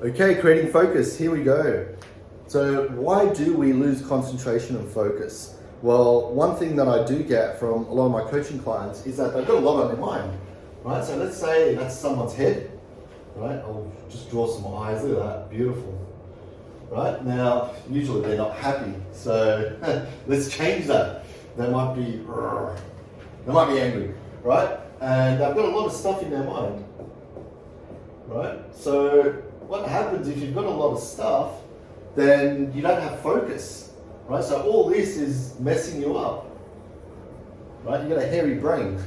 Okay, creating focus, here we go. So why do we lose concentration and focus? Well, one thing that I do get from a lot of my coaching clients is that they've got a lot on their mind, right? So let's say that's someone's head, right? I'll just draw some eyes, look at that, beautiful. Right, now, usually they're not happy, so let's change that. They might be angry, right? And they've got a lot of stuff in their mind, right? So what happens if you've got a lot of stuff, then you don't have focus, right? So all this is messing you up, right? You've got a hairy brain.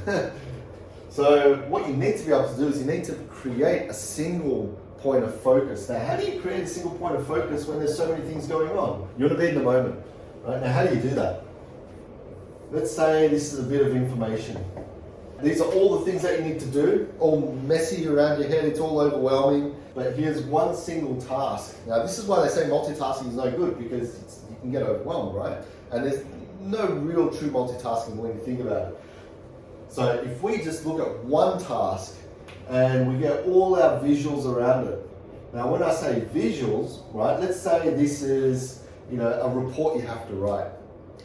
So what you need to be able to do is you need to create a single point of focus. Now, how do you create a single point of focus when there's so many things going on? You want to be in the moment, right? Now, how do you do that? Let's say this is a bit of information. These are all the things that you need to do, all messy around your head, it's all overwhelming, but here's one single task. Now, this is why they say multitasking is no good, because you can get overwhelmed, right? And there's no real true multitasking when you think about it. So if we just look at one task and we get all our visuals around it. Now, when I say visuals, right, let's say this is, a report you have to write.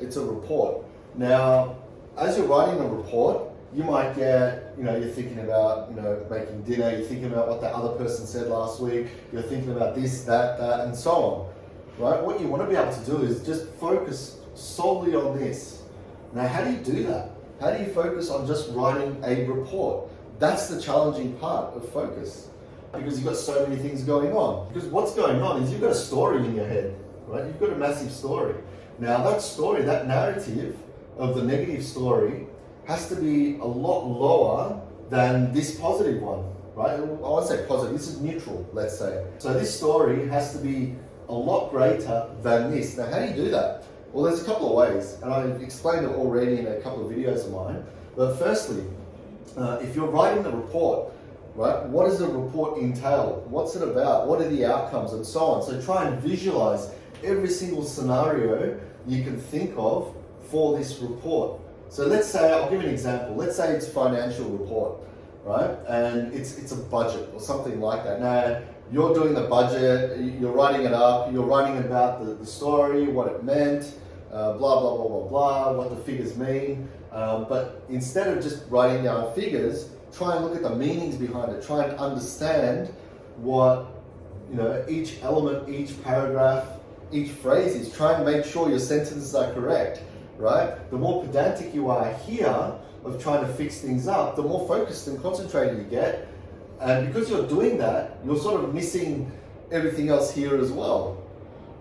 It's a report. Now, as you're writing a report, you might get, you're thinking about, making dinner, you're thinking about what that other person said last week, you're thinking about this, that, and so on, right? What you want to be able to do is just focus solely on this. Now, how do you do that? How do you focus on just writing a report? That's the challenging part of focus, because you've got so many things going on. Because what's going on is you've got a story in your head, right? You've got a massive story. Now, that story, that narrative of the negative story has to be a lot lower than this positive one, right? I won't say positive, this is neutral, let's say. So this story has to be a lot greater than this. Now, how do you do that? Well, there's a couple of ways, and I've explained it already in a couple of videos of mine. But firstly, if you're writing the report, right, what does the report entail? What's it about? What are the outcomes and so on? So try and visualize every single scenario you can think of for this report. So let's say, I'll give you an example. Let's say it's a financial report, right? And it's a budget or something like that. Now, you're doing the budget, you're writing it up, you're writing about the story, what it meant, blah, blah, blah, blah, blah, what the figures mean. But instead of just writing down figures, try and look at the meanings behind it. Try and understand what, each element, each paragraph, each phrase is. Try and make sure your sentences are correct, right? The more pedantic you are here of trying to fix things up, the more focused and concentrated you get. And because you're doing that, you're sort of missing everything else here as well,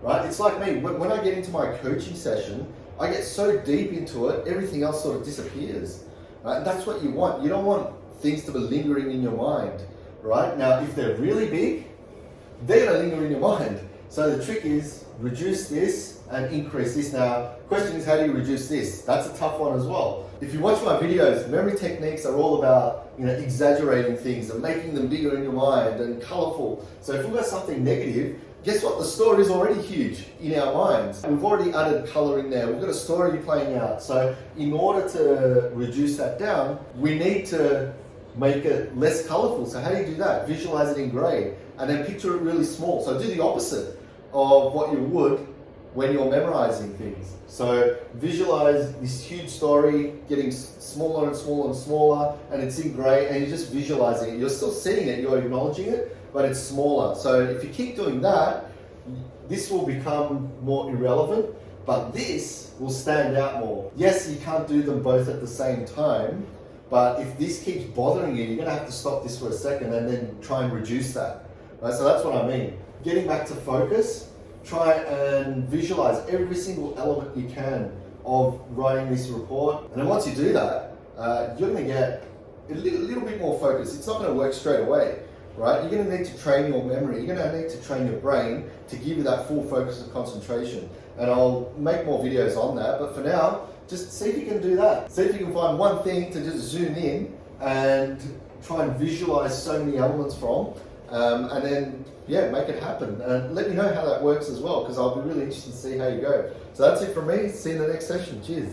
right? It's like me, when I get into my coaching session, I get so deep into it, everything else sort of disappears, right? And that's what you want. You don't want things to be lingering in your mind, right? Now, if they're really big, they're gonna linger in your mind. So the trick is reduce this and increase this. Now, question is, how do you reduce this? That's a tough one as well. If you watch my videos, memory techniques are all about, exaggerating things and making them bigger in your mind and colorful. So if we've got something negative, guess what? The story is already huge in our minds. We've already added color in there. We've got a story playing out. So in order to reduce that down, we need to make it less colorful. So how do you do that? Visualize it in gray and then picture it really small. So do the opposite of what you would when you're memorizing things. So visualize this huge story getting smaller and smaller and smaller, and it's in gray, and you're just visualizing it. You're still seeing it, you're acknowledging it, but it's smaller. So if you keep doing that, this will become more irrelevant, but this will stand out more. Yes, you can't do them both at the same time, but if this keeps bothering you, you're gonna have to stop this for a second and then try and reduce that. Right? So that's what I mean. Getting back to focus, try and visualize every single element you can of writing this report. And then once you do that, you're going to get a little bit more focus. It's not going to work straight away, right? You're going to need to train your memory. You're going to need to train your brain to give you that full focus and concentration. And I'll make more videos on that. But for now, just see if you can do that. See if you can find one thing to just zoom in and try and visualize so many elements from. And then, make it happen. And let me know how that works as well, because I'll be really interested to see how you go. So that's it from me. See you in the next session. Cheers.